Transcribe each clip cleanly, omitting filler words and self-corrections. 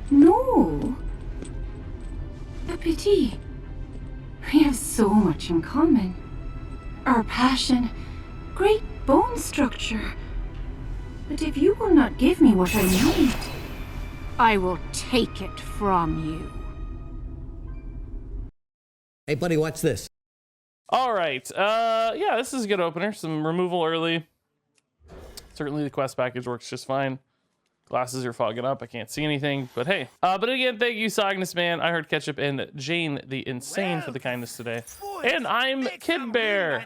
No. A pity. We have so much in common. Our passion, great bone structure. But if you will not give me what I need, I will take it from you. Hey, buddy, watch this. All right. Yeah, this is a good opener. Some removal early. Certainly the quest package works just fine. Glasses are fogging up. I can't see anything, but hey. But again, thank you, Sognus Man. I heard Ketchup and Jane the Insane for the kindness today. And I'm Kid Bear.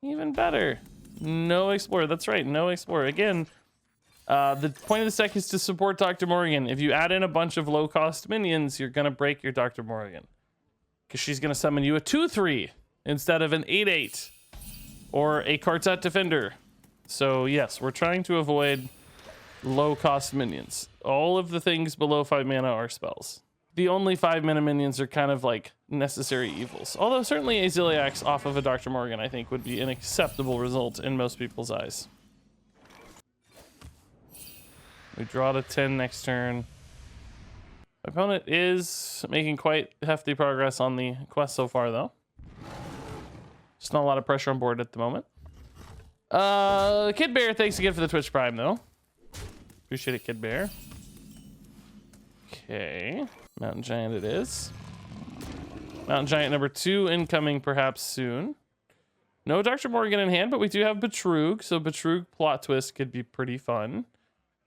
Even better. No Explorer. That's right. No Explorer. Again, the point of this deck is to support Dr. Morrigan. If you add in a bunch of low-cost minions, you're going to break your Dr. Morrigan. Because she's going to summon you a 2-3 instead of an 8-8 or a Quartet Defender. So yes, we're trying to avoid low-cost minions. All of the things below 5 mana are spells. The only 5 mana minions are kind of like necessary evils. Although certainly a Ziliax off of a Dr. Morrigan, I think, would be an acceptable result in most people's eyes. We draw to 10 next turn. My opponent is making quite hefty progress on the quest so far, though. Just not a lot of pressure on board at the moment. Kid Bear, thanks again for the Twitch Prime, though. Appreciate it, Kid Bear. Okay. Mountain Giant it is. Mountain Giant number 2 incoming perhaps soon. No Dr. Morrigan in hand, but we do have Betrug, so Betrug plot twist could be pretty fun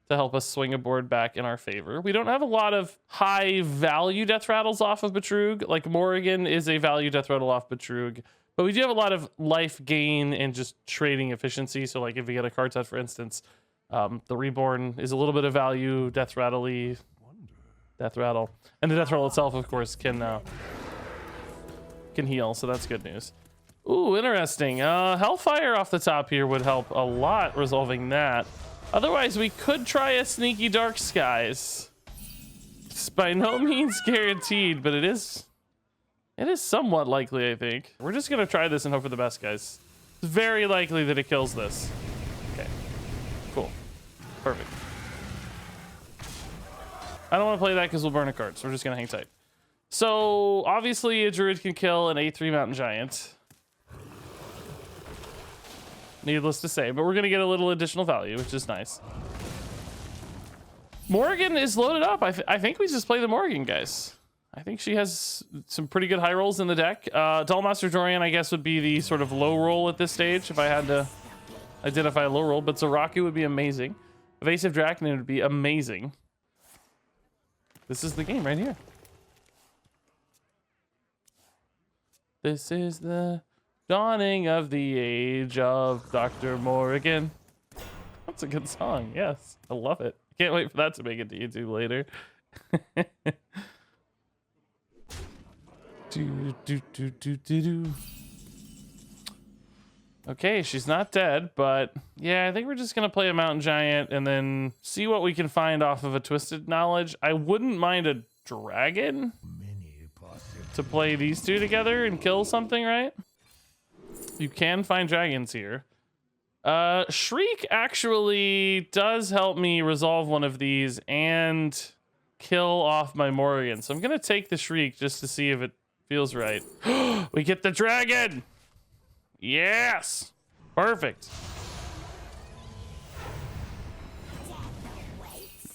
to help us swing a board back in our favor. We don't have a lot of high value death rattles off of Betrug. Like Morrigan is a value death rattle off Betrug, but we do have a lot of life gain and just trading efficiency. So like if we get a card set, for instance, the Reborn is a little bit of value, death rattle-y, death rattle. And the death rattle itself, of course, can heal, so that's good news. Ooh, interesting. Hellfire off the top here would help a lot resolving that. Otherwise, we could try a sneaky Dark Skies. It's by no means guaranteed, but it is somewhat likely, I think. We're just gonna try this and hope for the best, guys. It's very likely that it kills this. Okay, cool, perfect. I don't want to play that because we'll burn a card, so we're just gonna hang tight. So obviously a Druid can kill an 8-3 Mountain Giant. Needless to say, but we're gonna get a little additional value, which is nice. Morrigan is loaded up. I think we just play the Morrigan, guys. I think she has some pretty good high rolls in the deck. Dullmaster Dorian, I guess, would be the sort of low roll at this stage if I had to identify a low roll, but Zoraku would be amazing. Evasive Draconian would be amazing. This is the game right here. This is the dawning of the age of Dr. Morrigan. That's a good song. Yes, I love it. Can't wait for that to make it to YouTube later. Okay, she's not dead, but yeah, I think we're just gonna play a Mountain Giant and then see what we can find off of a Twisted Knowledge. I wouldn't mind a dragon to play these two together and kill something, right? You can find dragons here. Shriek actually does help me resolve one of these and kill off my Morrigan. So I'm gonna take the Shriek just to see if it feels right. We get the dragon! Yes! Perfect.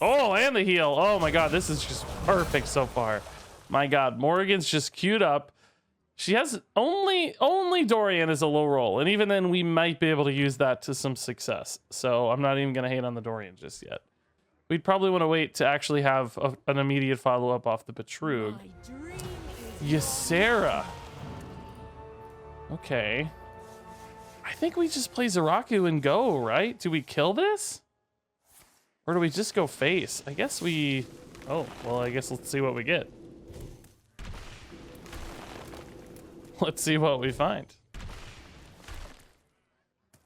Oh, and the heal. Oh my god, this is just perfect so far. My god, Morrigan's just queued up. She has only Dorian is a low roll, and even then we might be able to use that to some success. So I'm not even gonna hate on the Dorian just yet. We'd probably want to wait to actually have an immediate follow-up off the Betrug. Ysera. Okay. I think we just play Zoraku and go, right? Do we kill this? Or do we just go face? I guess we... Oh, well, I guess let's see what we get. Let's see what we find.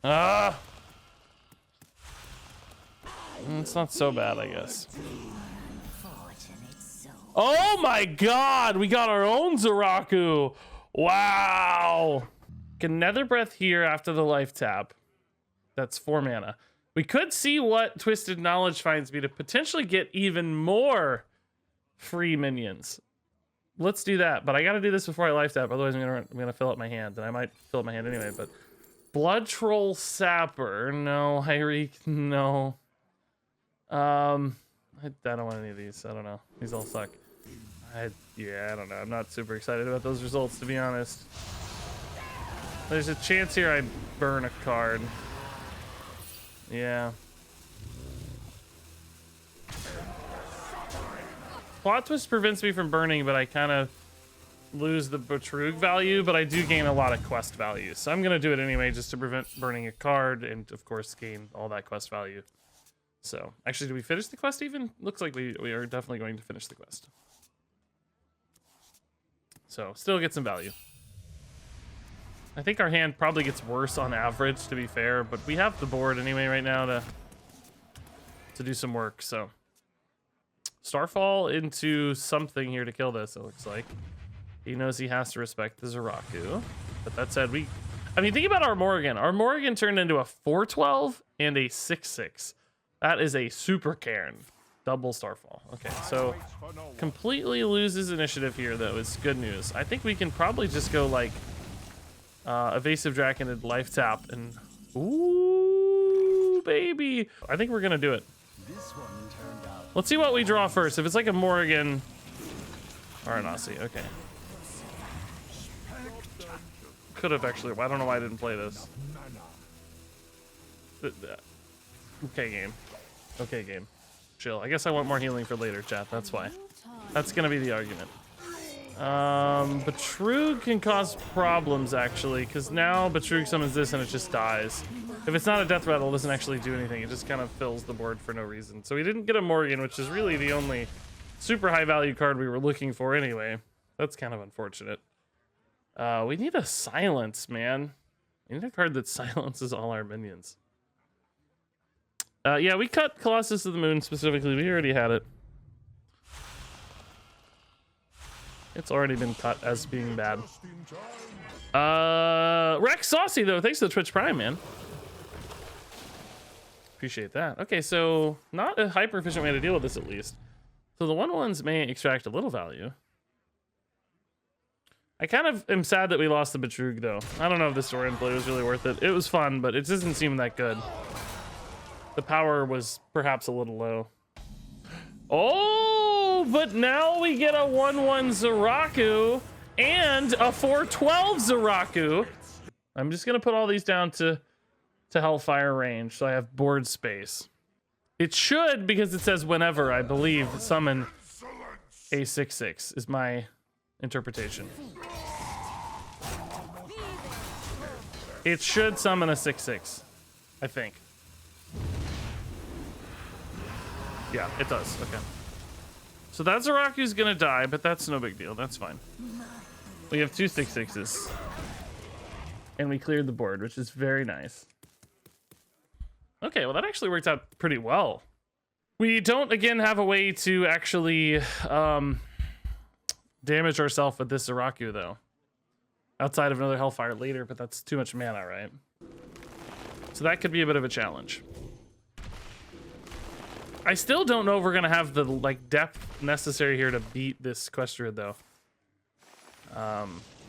Ah! It's not so bad, I guess. Oh my god! We got our own Zoraku! Wow! A Nether Breath here after the life tap. That's 4 mana. We could see what Twisted Knowledge finds me to potentially get even more free minions. Let's do that, but I gotta do this before I life tap, otherwise I'm gonna fill up my hand, and I might fill up my hand anyway, but Blood Troll Sapper, no. Hyreek, no. I don't want any of these. I don't know. These all suck. Yeah, I don't know. I'm not super excited about those results, to be honest. There's a chance here I burn a card. Yeah. Plot Twist prevents me from burning, but I kind of lose the Betrug value, but I do gain a lot of quest value. So I'm going to do it anyway just to prevent burning a card and, of course, gain all that quest value. So, actually, did we finish the quest even? Looks like we are definitely going to finish the quest. So, still get some value. I think our hand probably gets worse on average, to be fair, but we have the board anyway right now to do some work, so. Starfall into something here to kill this, it looks like. He knows he has to respect the Zeraku. But that said, I mean, think about our Morrigan. Our Morrigan turned into a 4/12 and a 6/6. That is a super Cairn. Double Starfall. Okay, so completely loses initiative here, though. It's good news. I think we can probably just go, like, Evasive Dragon and Life Tap and... Ooh, baby. I think we're going to do it. Let's see what we draw first. If it's like a Morrigan or an Aussie, okay. Could have actually. I don't know why I didn't play this. Okay, game. Okay, game. Chill. I guess I want more healing for later, chat. That's why. That's gonna be the argument. Betrug can cause problems actually, because now Betrug summons this and it just dies. If it's not a death rattle, it doesn't actually do anything. It just kind of fills the board for no reason. So we didn't get a Morrigan, which is really the only super high value card we were looking for anyway. That's kind of unfortunate. We need a silence, man. We need a card that silences all our minions. Yeah, we cut Colossus of the Moon specifically. We already had it. It's already been cut as being bad. Rex Saucy, though. Thanks to the Twitch Prime, man. Appreciate that. Okay, so not a hyper efficient way to deal with this, at least. So the 1/1s may extract a little value. I kind of am sad that we lost the Betrug, though. I don't know if the story and play was really worth it. It was fun, but it doesn't seem that good. The power was perhaps a little low. Oh, but now we get a 1/1 Zeraku and a 4/12 Zeraku. I'm just gonna put all these down to Hellfire range, so I have board space. It should, because it says whenever, I believe, summon a 6/6 is my interpretation. It should summon a 6/6, I think. Yeah, it does. Okay. So that Zeraku's gonna die, but that's no big deal. That's fine. We have 2 6/6s. And we cleared the board, which is very nice. Okay, well, that actually worked out pretty well. We don't, again, have a way to actually damage ourselves with this Zeraku, though. Outside of another Hellfire later, but that's too much mana, right? So that could be a bit of a challenge. I still don't know if we're going to have the like depth necessary here to beat this Quest Druid, though.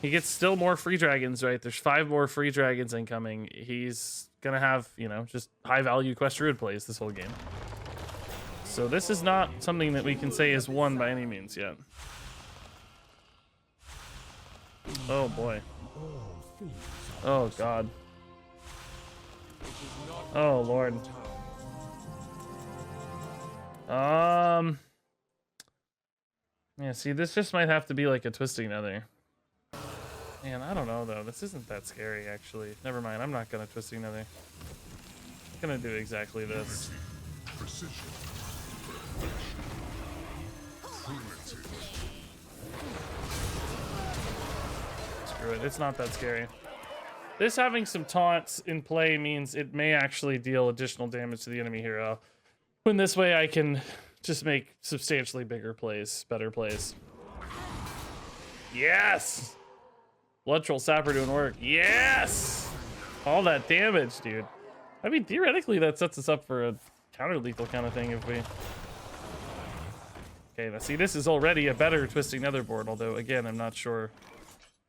He gets still more free dragons, right? There's 5 more free dragons incoming. He's gonna have, you know, just high value Quest Druid plays this whole game. So this is not something that we can say is won by any means yet. Oh boy. Oh god. Oh lord. Yeah, see, this just might have to be like a Twisting Nether. Man, I don't know though. This isn't that scary actually. Never mind. I'm not gonna Twisting Nether. I'm gonna do exactly this. Screw it. It's not that scary. This having some taunts in play means it may actually deal additional damage to the enemy hero. When this way I can just make substantially bigger plays, better plays. Yes! Blood Troll Sapper doing work. Yes! All that damage, dude. I mean, theoretically, that sets us up for a counter-lethal kind of thing if we... Okay, now see, this is already a better Twisting Nether board, although, again, I'm not sure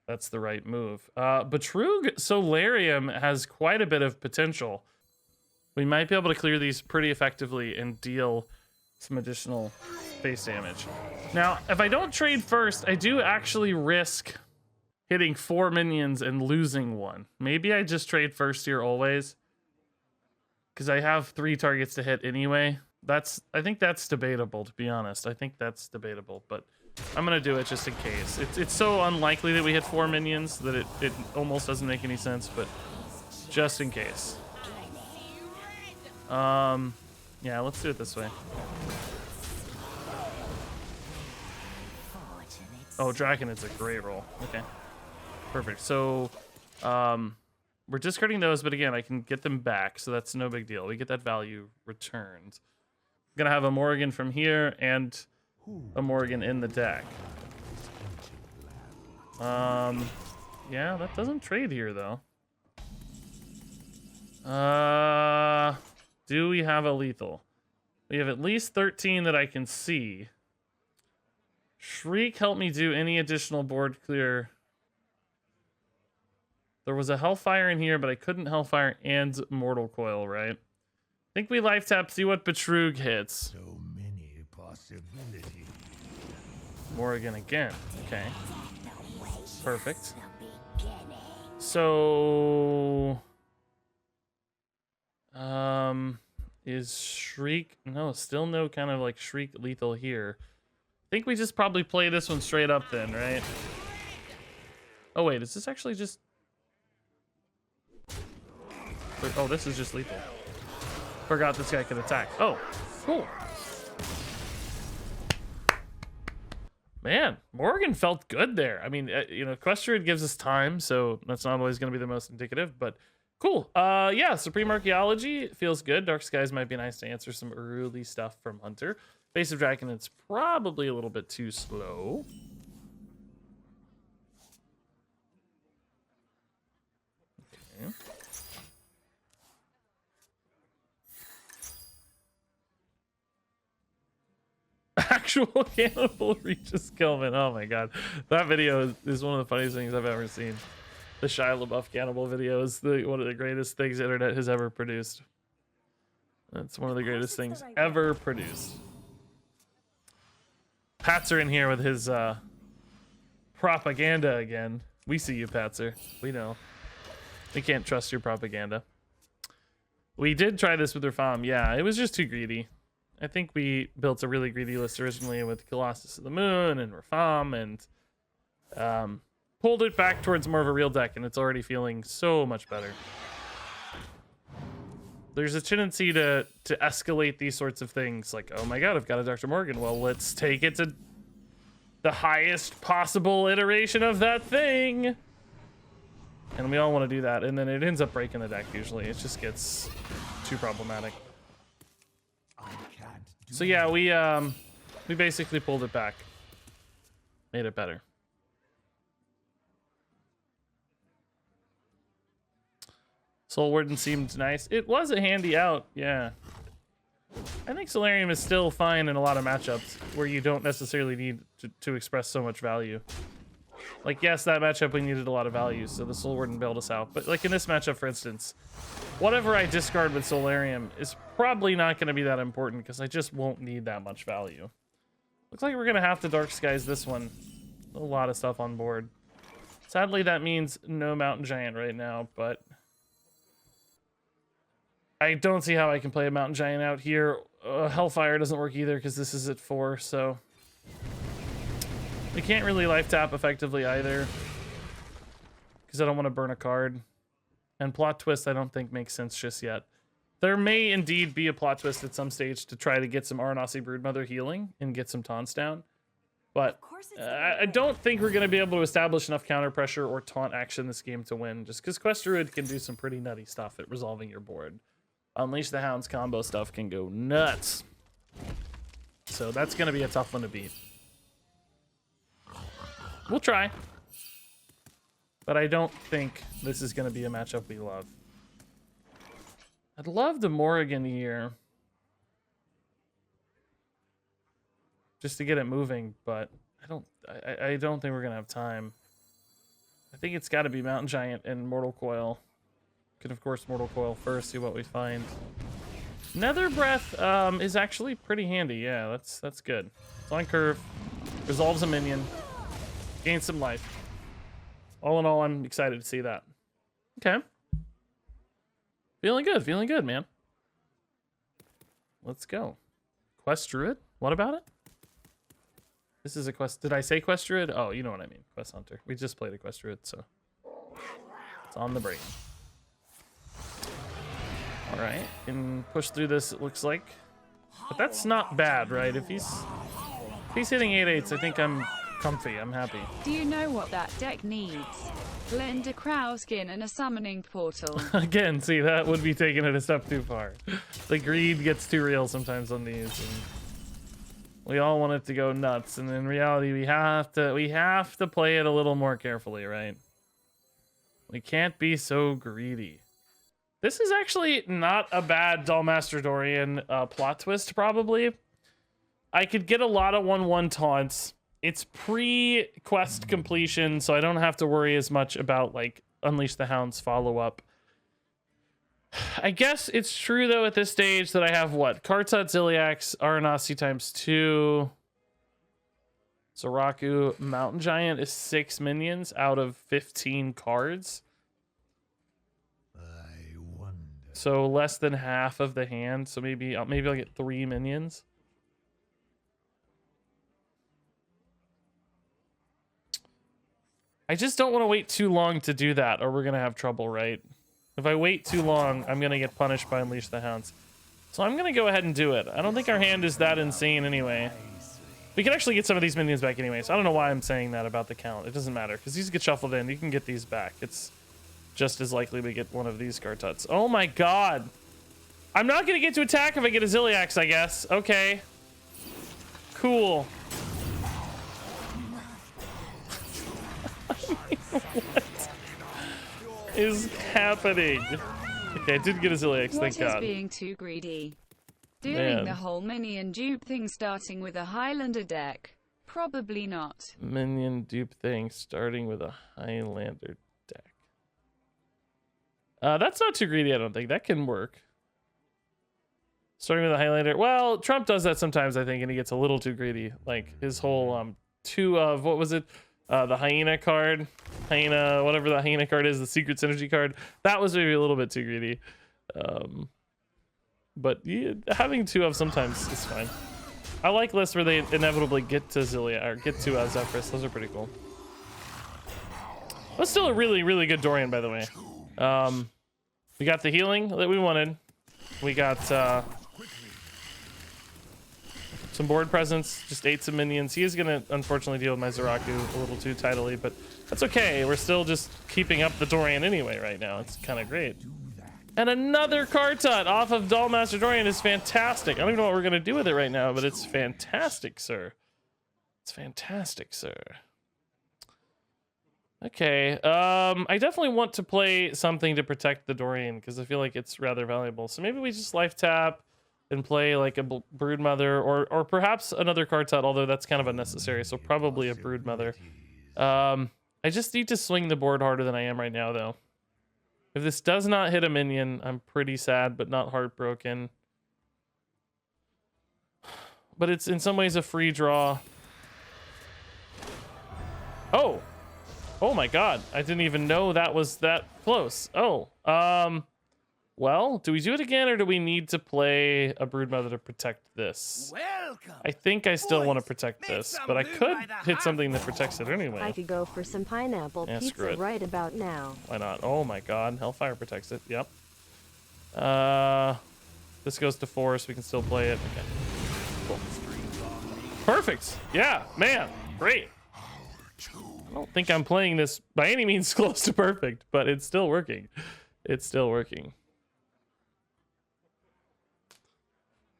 that's the right move. Betrug Solarium has quite a bit of potential. We might be able to clear these pretty effectively and deal some additional base damage. Now, if I don't trade first, I do actually risk hitting 4 minions and losing 1. Maybe I just trade first here always, because I have 3 targets to hit anyway. I think that's debatable, to be honest. I think that's debatable, but I'm gonna do it just in case. It's so unlikely that we hit 4 minions that it almost doesn't make any sense, but just in case. Yeah, let's do it this way. Oh, Dragon is a great roll. Okay, perfect. So, we're discarding those, but again, I can get them back, so that's no big deal. We get that value returned. I'm gonna have a Morrigan from here and a Morrigan in the deck. Yeah, that doesn't trade here though. Do we have a lethal? We have at least 13 that I can see. Shriek, help me do any additional board clear. There was a Hellfire in here, but I couldn't Hellfire and Mortal Coil, right? I think we life tap, see what Betrug hits. So many possibilities. Morrigan again. Okay. Perfect. So, is Shriek? No, still no kind of like Shriek lethal here. I think we just probably play this one straight up then, right? Oh wait, is this actually just? Oh, this is just lethal. Forgot this guy could attack. Oh, cool. Man, Morrigan felt good there. I mean, you know, Quest Druid gives us time, so that's not always going to be the most indicative, but cool. Yeah, Supreme Archaeology feels good. Dark Skies might be nice to answer some early stuff from Hunter. Face of Dragon, it's probably a little bit too slow. Okay. Actual cannibal reaches Kelvin. Oh my god, that video is one of the funniest things I've ever seen. The Shia LaBeouf cannibal video is one of the greatest things the internet has ever produced. That's one of the greatest things ever produced. Patzer in here with his propaganda again. We see you, Patzer. We know. We can't trust your propaganda. We did try this with Rafam. Yeah, it was just too greedy. I think we built a really greedy list originally with Colossus of the Moon and Rafam, and pulled it back towards more of a real deck, and it's already feeling so much better. There's a tendency to escalate these sorts of things, like, oh my god, I've got a Dr. Morgan. Well, let's take it to the highest possible iteration of that thing. And we all want to do that, and then it ends up breaking the deck usually. It just gets too problematic. So yeah, we basically pulled it back. Made it better. Soul Warden seemed nice. It was a handy out, yeah. I think Solarium is still fine in a lot of matchups where you don't necessarily need to express so much value. Like, yes, that matchup we needed a lot of value, so the Soul Warden bailed us out. But like in this matchup, for instance, whatever I discard with Solarium is probably not going to be that important because I just won't need that much value. Looks like we're going to have to Dark Skies this one. A lot of stuff on board. Sadly, that means no Mountain Giant right now, but I don't see how I can play a Mountain Giant out here. Hellfire doesn't work either because this is at 4, so we can't really life tap effectively either because I don't want to burn a card. And Plot Twist I don't think makes sense just yet. There may indeed be a Plot Twist at some stage to try to get some Aranasi Broodmother healing and get some taunts down. But I don't think we're going to be able to establish enough counter pressure or taunt action this game to win, just because Quest Druid can do some pretty nutty stuff at resolving your board. Unleash the Hounds combo stuff can go nuts. So that's going to be a tough one to beat. We'll try. But I don't think this is going to be a matchup we love. I'd love the Morrigan here. just to get it moving, but I don't think we're gonna have time. I think it's got to be Mountain Giant and Mortal Coil. Could of course Mortal Coil first, see what we find. Nether Breath is actually pretty handy. Yeah, that's good. It's on curve, resolves a minion, gains some life. All in all, I'm excited to see that. Okay. Feeling good, man. Let's go. Quest Druid? What about it? This is a quest. Did I say Quest Druid? Oh, you know what I mean. Quest Hunter. We just played a Quest Druid, so it's on the brain. All right, can push through this. It looks like, but that's not bad, right? If he's hitting 8/8s, I think I'm comfy. I'm happy. Do you know what that deck needs? Blend a Crow skin and a summoning portal. Again, see, that would be taking it a step too far. The greed gets too real sometimes on these. And we all want it to go nuts, and in reality, we have to play it a little more carefully, right? We can't be so greedy. This is actually not a bad Dollmaster Dorian plot twist, probably. I could get a lot of 1/1 taunts. It's pre-quest completion, so I don't have to worry as much about, like, Unleash the Hound's follow-up. I guess it's true, though, at this stage that I have, what? Kartut, Ziliax, Aranasi ×2. Zoraku, Mountain Giant is 6 minions out of 15 cards. I wonder. So less than half of the hand, so maybe I'll get 3 minions. I just don't want to wait too long to do that, or we're going to have trouble, right? If I wait too long, I'm going to get punished by Unleash the Hounds. So I'm going to go ahead and do it. I don't think our hand is that insane anyway. We can actually get some of these minions back anyway, so I don't know why I'm saying that about the count. It doesn't matter, because these get shuffled in. You can get these back. It's just as likely we get one of these Kartuts. Oh my god! I'm not going to get to attack if I get a Ziliax, I guess. Okay. Cool. What is happening? Okay, I did get a Ziliax, thank God. What is being too greedy? Doing the whole minion dupe thing starting with a Highlander deck? Probably not. Minion dupe thing starting with a Highlander deck. That's not too greedy, I don't think. That can work. Starting with a Highlander. Well, Trump does that sometimes, I think, and he gets a little too greedy. Like his whole what was it? The hyena card, whatever the hyena card is, the secret synergy card. That was maybe a little bit too greedy. But yeah, having 2 of sometimes is fine. I like lists where they inevitably get to Zilia or get to Zephrys. Those are pretty cool. That's still a really, really good Dorian, by the way. We got the healing that we wanted. We got some board presence, just ate some minions. He is going to, unfortunately, deal with my Zoraku a little too tidily, but that's okay. We're still just keeping up the Dorian anyway right now. It's kind of great. And another Kartut off of Dollmaster Dorian is fantastic. I don't even know what we're going to do with it right now, but it's fantastic, sir. It's fantastic, sir. Okay, I definitely want to play something to protect the Dorian because I feel like it's rather valuable. So maybe we just life tap and play like a Broodmother or perhaps another Kartut, although that's kind of unnecessary. So probably a Broodmother. I just need to swing the board harder than I am right now, though. If this does not hit a minion, I'm pretty sad, but not heartbroken. But it's in some ways a free draw. Oh! Oh my god, I didn't even know that was that close. Oh, well, do we do it again or do we need to play a Broodmother to protect this? Welcome. I think I still want to protect this, but I could hit something that protects it anyway. I could go for some pineapple pizza right about now. Why not? Oh my god, Hellfire protects it. Yep. This goes to 4, so we can still play it. Okay. Cool. Perfect. Yeah, man, great. I don't think I'm playing this by any means close to perfect, but it's still working. It's still working.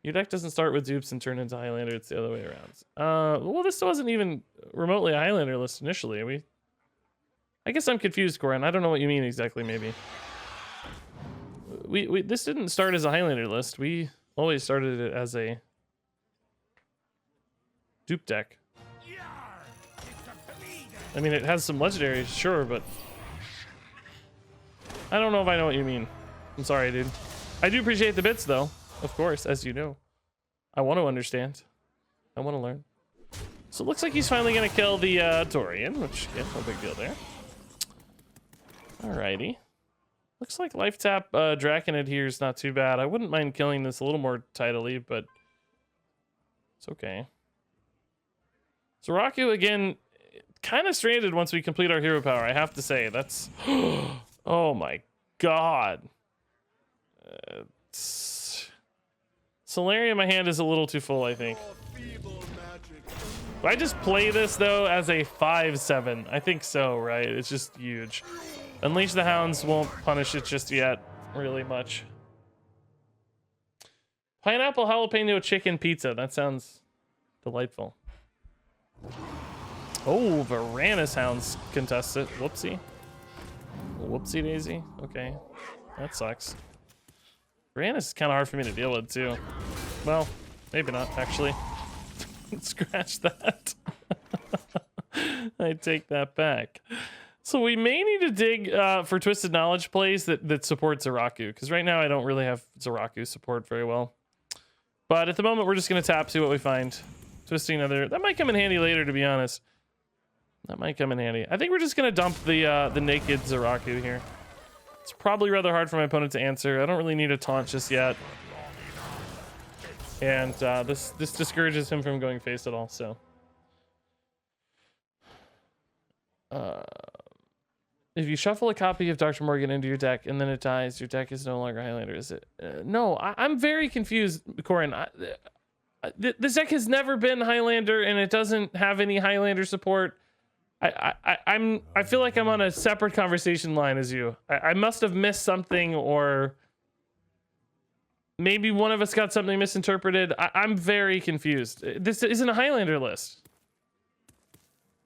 Your deck doesn't start with dupes and turn into Highlander, it's the other way around. Well, this wasn't even remotely a Highlander list initially. I guess I'm confused, Corin. I don't know what you mean exactly, maybe. This didn't start as a Highlander list. We always started it as a Dupe deck. I mean, it has some legendaries, sure, but I don't know if I know what you mean. I'm sorry, dude. I do appreciate the bits, though. Of course, as you know. I want to understand. I want to learn. So it looks like he's finally going to kill the Dorian, which, yeah, no big deal there. Alrighty. Looks like life tap Draconid here is not too bad. I wouldn't mind killing this a little more tidily, but it's okay. Zoraku, again, kind of stranded once we complete our hero power, I have to say. That's... Oh my god. Solarium in my hand is a little too full, I think. Do I just play this, though, as a 5/7? I think so, right? It's just huge. Unleash the Hounds won't punish it just yet, really much. Pineapple jalapeno chicken pizza. That sounds delightful. Oh, Varanus Hounds contest it. Whoopsie. Whoopsie daisy. Okay. That sucks. Varanus is kind of hard for me to deal with, too. Well, maybe not, actually. Scratch that. I take that back. So we may need to dig for Twisted Knowledge plays that support Zoraku, because right now I don't really have Zoraku support very well. But at the moment, we're just going to tap, see what we find. Twisting Another. That might come in handy later, to be honest. That might come in handy. I think we're just going to dump the naked Zoraku here. It's probably rather hard for my opponent to answer. I don't really need a taunt just yet. And this discourages him from going face at all, so. If you shuffle a copy of Dr. Morrigan into your deck and then it dies, your deck is no longer Highlander, is it? No, I'm very confused, Corin. This deck has never been Highlander, and it doesn't have any Highlander support. I feel like I'm on a separate conversation line as you. I must have missed something, or maybe one of us got something misinterpreted. I'm very confused. This isn't a Highlander list.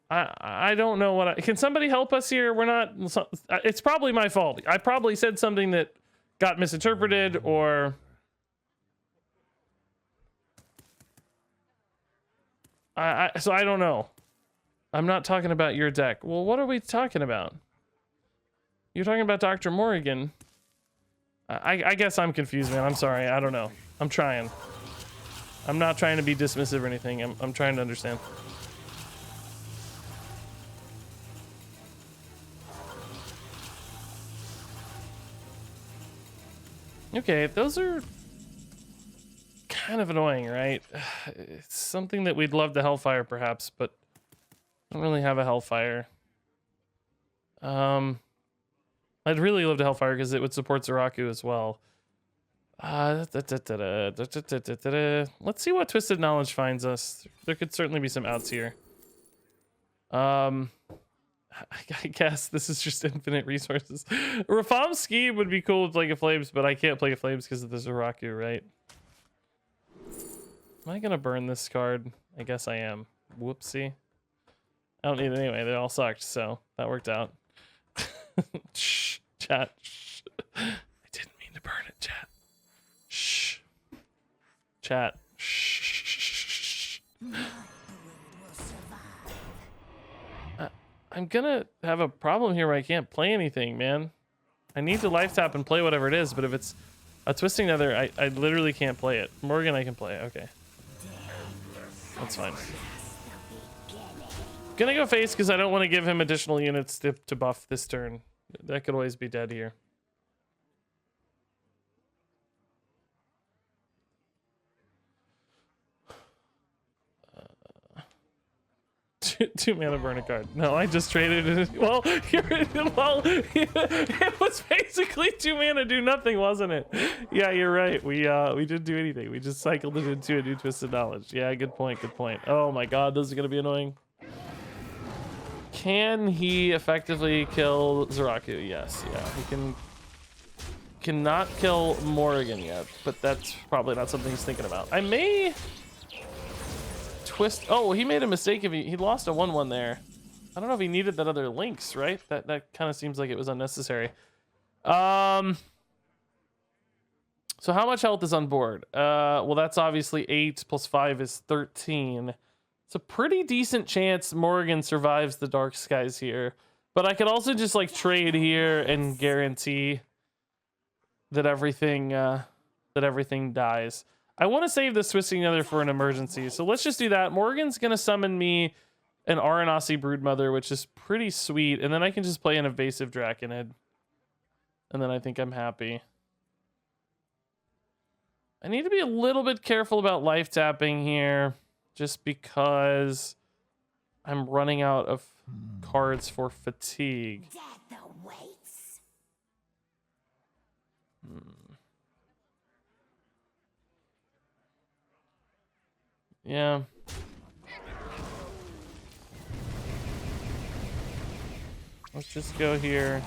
I don't know what can somebody help us here? We're not, it's probably my fault. I probably said something that got misinterpreted, or so I don't know. I'm not talking about your deck. Well, what are we talking about? You're talking about Dr. Morrigan. I guess I'm confused, man. I'm sorry. I don't know. I'm trying. I'm not trying to be dismissive or anything. I'm trying to understand. Okay, those are kind of annoying, right? It's something that we'd love to Hellfire, perhaps, but I don't really have a Hellfire. I'd really love to Hellfire because it would support Zoraku as well. Let's see what Twisted Knowledge finds us. There could certainly be some outs here. I guess this is just infinite resources. Rafam's Scheme would be cool with Plague of Flames, but I can't Plague of Flames because of the Zoraku, right? Am I gonna burn this card? I guess I am. Whoopsie. I don't need it anyway. They all sucked, so that worked out. Shh, chat. Shh. I didn't mean to burn it, chat. Shh. Chat. Shh. I'm gonna have a problem here where I can't play anything, man. I need to life tap and play whatever it is, but if it's a Twisting Nether, I literally can't play it. Morrigan, I can play. Okay. That's fine. Gonna go face because I don't want to give him additional units to buff this turn. That could always be dead here. Two mana burn a card. No, I just traded it. Well, it was basically 2 mana do nothing, wasn't it? Yeah, you're right. We didn't do anything. We just cycled it into a new Twisted Knowledge. Yeah, good point. Good point. Oh my god, those are gonna be annoying. Can he effectively kill Zoraku? Yes. Yeah, he cannot kill Morrigan yet, but that's probably not something he's thinking about. I may twist. Oh, he made a mistake if he lost a 1/1 there. I don't know if he needed that other links, right? That kind of seems like it was unnecessary. So how much health is on board? Well, that's obviously 8 plus 5 is 13. It's a pretty decent chance Morrigan survives the Dark Skies here. But I could also just like trade here and guarantee that everything dies. I want to save the Twisting Nether for an emergency, so let's just do that. Morrigan's gonna summon me an Aranasi Broodmother, which is pretty sweet, and then I can just play an Evasive Draconid, and then I think I'm happy. I need to be a little bit careful about life tapping here, just because I'm running out of cards for fatigue. Death awaits. Yeah. Let's just go here.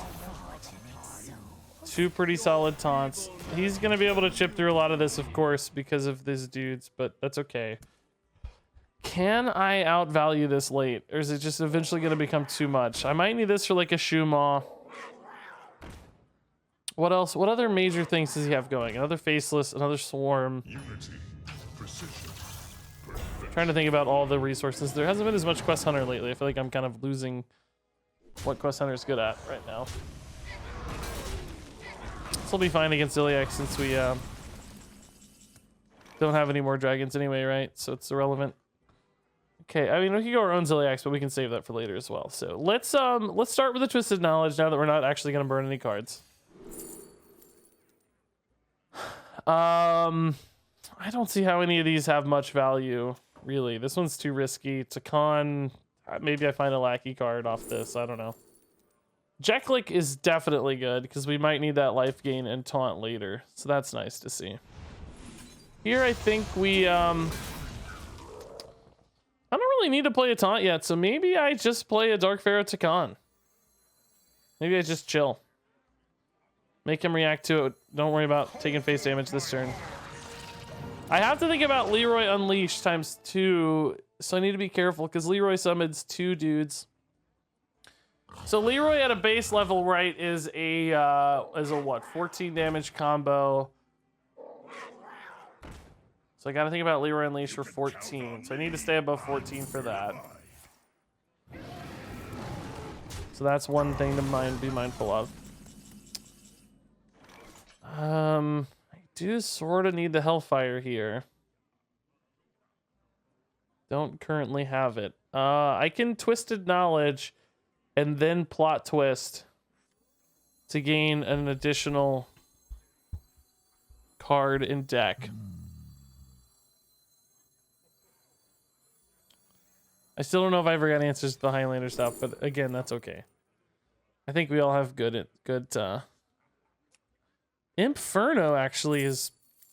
2 pretty solid taunts. He's gonna be able to chip through a lot of this, of course, because of these dudes, but that's okay. Can I outvalue this late, or is it just eventually gonna become too much? I might need this for like a Shumaw. What else? What other major things does he have going? Another Faceless, another Swarm. Unity, precision, Trying to think about all the resources. There hasn't been as much Quest Hunter lately. I feel like I'm kind of losing what Quest Hunter is good at right now. This will be fine against Ziliax since we don't have any more dragons anyway, right? So it's irrelevant. Okay, I mean we can go our own Ziliax, but we can save that for later as well. So let's start with the Twisted Knowledge now that we're not actually gonna burn any cards. I don't see how any of these have much value, really. This one's too risky. Takan, maybe I find a lackey card off this. I don't know. Jeklik is definitely good because we might need that life gain and taunt later. So that's nice to see. Here I think we I don't really need to play a taunt yet, so maybe I just play a Dark Pharaoh Takan. Maybe I just chill. Make him react to it. Don't worry about taking face damage this turn. I have to think about Leroy Unleashed ×2, so I need to be careful because Leroy summons 2 dudes. So Leroy at a base level, right, is a what? 14 damage combo. So I got to think about Leroy Unleashed for 14. So I need to stay above 14 for that. So that's one thing to be mindful of. I do sort of need the Hellfire here. Don't currently have it. I can Twisted Knowledge and then Plot Twist to gain an additional card in deck. I still don't know if I ever got answers to the Highlander stuff, but again, that's okay. I think we all have good Inferno actually is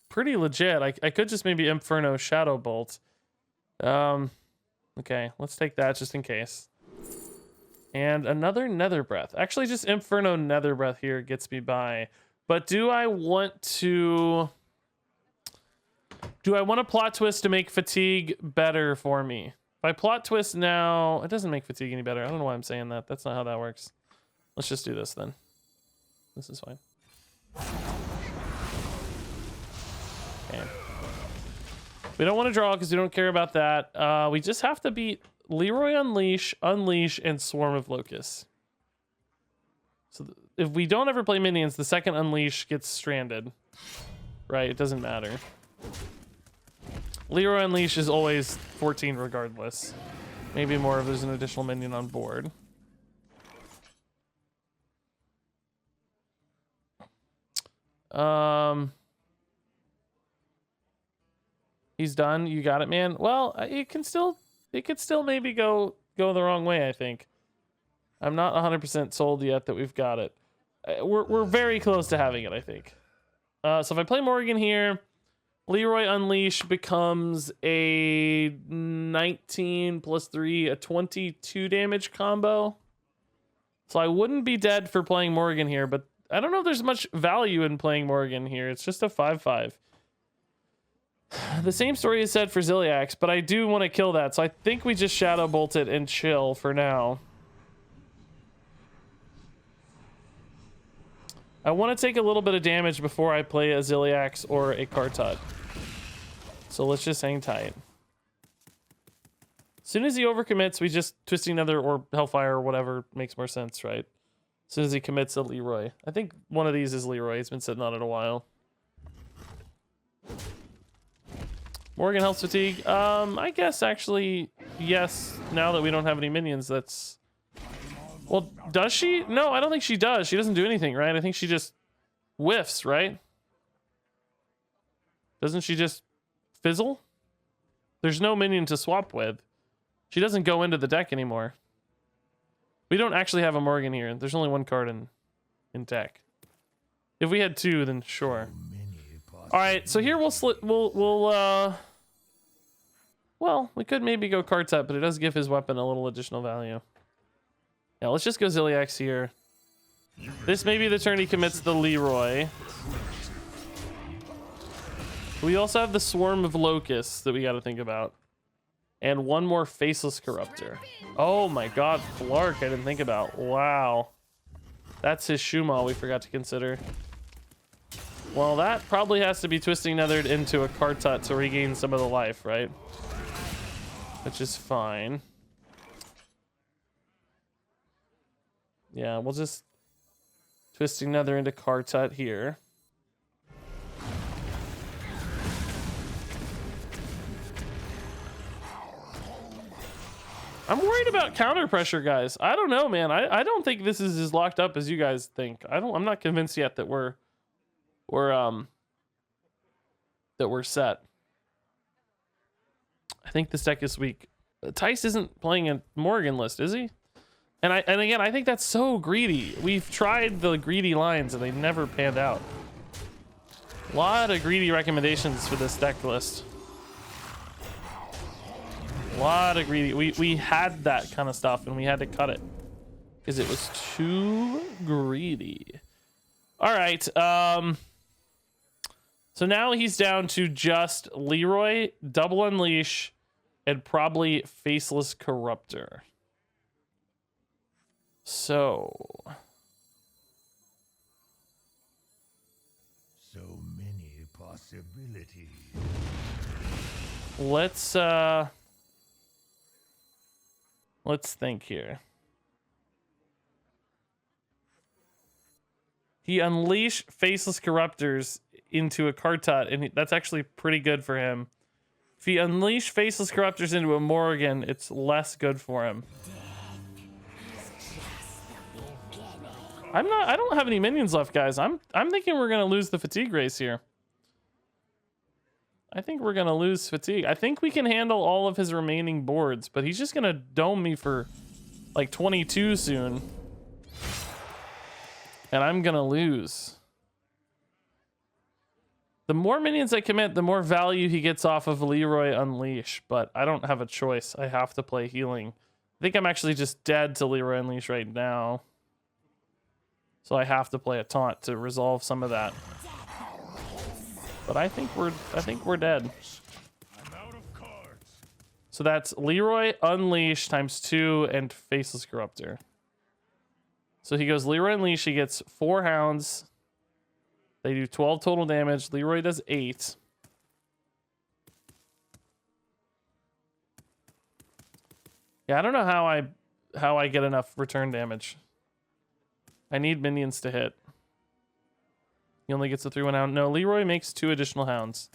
pretty legit. I could just maybe Inferno Shadow Bolt. Okay, let's take that just in case. And another Nether Breath. Actually, just Inferno Nether Breath here gets me by. But do I want to Plot Twist to make fatigue better for me? If I Plot Twist now, it doesn't make fatigue any better. I don't know why I'm saying that. That's not how that works. Let's just do this then. This is fine. Okay. We don't want to draw because we don't care about that. We just have to beat Leroy Unleash, and Swarm of Locusts. So if we don't ever play minions, the second Unleash gets stranded. Right? It doesn't matter. Leroy Unleash is always 14 regardless. Maybe more if there's an additional minion on board. He's done. You got it, man. Well, it could still maybe go the wrong way, I think. I'm not 100% sold yet that we've got it. We're very close to having it, I think. So if I play Morrigan here, Leroy Unleash becomes a 19 plus 3, a 22 damage combo. So I wouldn't be dead for playing Morrigan here, but I don't know if there's much value in playing Morrigan here. It's just a 5/5. The same story is said for Ziliax, but I do want to kill that, so I think we just Shadow Bolt it and chill for now. I want to take a little bit of damage before I play a Ziliax or a Kartut. So let's just hang tight. As soon as he overcommits, we just Twisting Nether or Hellfire or whatever makes more sense, right? As soon as he commits a Leroy. I think one of these is Leroy. He's been sitting on it a while. Morrigan health fatigue. I guess actually, yes, now that we don't have any minions, that's... Well, does she? No, I don't think she does. She doesn't do anything, right? I think she just whiffs, right? Doesn't she just fizzle? There's no minion to swap with. She doesn't go into the deck anymore. We don't actually have a Morrigan here. There's only one card in deck. If we had two, then sure. All right, so here well, we could maybe go card set, but it does give his weapon a little additional value. Yeah, let's just go Ziliax here. This may be the turn he commits the Leroy. We also have the Swarm of Locusts that we got to think about. And one more Faceless Corruptor. Oh my god, Flark, I didn't think about. Wow. That's his Shumaw we forgot to consider. Well, that probably has to be Twisting Nethered into a Kartut to regain some of the life, right? Which is fine. Yeah, we'll just Twisting Nether into Kartut here. I'm worried about counter pressure, guys. I don't know, man. I don't think this is as locked up as you guys think. I'm not convinced yet that we're set. I think this deck is weak. Tice isn't playing a Morrigan list, is he? And again, I think that's so greedy. We've tried the greedy lines and they never panned out. A lot of greedy recommendations for this deck list. A lot of greedy. We had that kind of stuff and we had to cut it because it was too greedy. All right. So now he's down to just Leroy, Double Unleash, and probably Faceless Corruptor. So many possibilities. Let's think here. He unleash Faceless Corruptors into a Kartut, and that's actually pretty good for him. If he unleash Faceless Corruptors into a Morrigan, it's less good for him. I don't have any minions left, guys. I'm thinking we're gonna lose the fatigue race here. I think we're gonna lose fatigue. I think we can handle all of his remaining boards, but he's just gonna dome me for like 22 soon. And I'm gonna lose. The more minions I commit, the more value he gets off of Leroy Unleash, but I don't have a choice. I have to play healing. I think I'm actually just dead to Leroy Unleash right now. So I have to play a taunt to resolve some of that. But I think we're dead. I'm out of cards. So that's Leroy Unleash times 2 and Faceless Corruptor. So he goes Leroy Unleash, he gets 4 hounds. They do 12 total damage. Leroy does 8. Yeah, I don't know how I get enough return damage. I need minions to hit. He only gets a 3/1 hound. No, Leroy makes 2 additional hounds.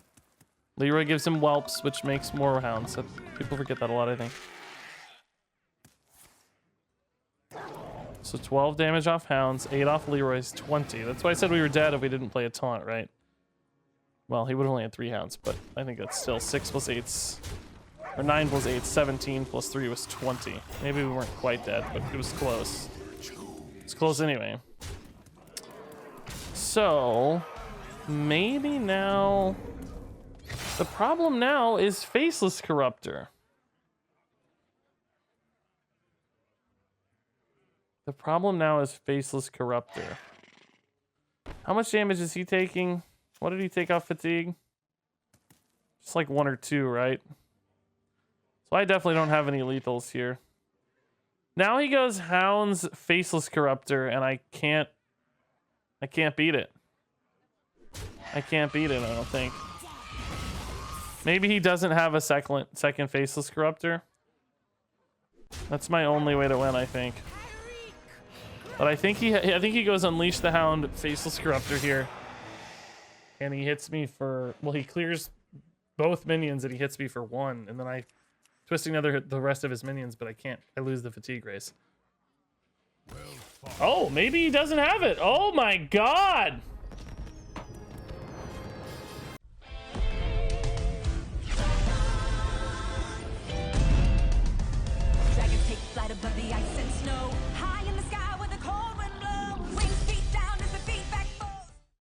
Leroy gives him whelps, which makes more hounds. People forget that a lot, I think. So 12 damage off hounds, 8 off Leroy's 20. That's why I said we were dead if we didn't play a taunt, right? Well, he would have only had 3 hounds, but I think that's still 6 plus 8's, or 9 plus 8, 17 plus 3 was 20. Maybe we weren't quite dead, but it was close. It's close anyway. So maybe now the problem now is Faceless Corruptor. The problem now is Faceless Corruptor. How much damage is he taking? What did he take off fatigue? Just like 1 or 2, right? So I definitely don't have any lethals here. Now he goes Hounds, Faceless Corruptor, and I can't beat it. I can't beat it, I don't think. Maybe he doesn't have a second Faceless Corruptor. That's my only way to win, I think. But I think he goes Unleash the Hound, Faceless Corruptor here. And he hits me for, well, he clears both minions and he hits me for 1. And then I twisting the rest of his minions, but I can't. I lose the fatigue race. Oh, maybe he doesn't have it. Oh my god!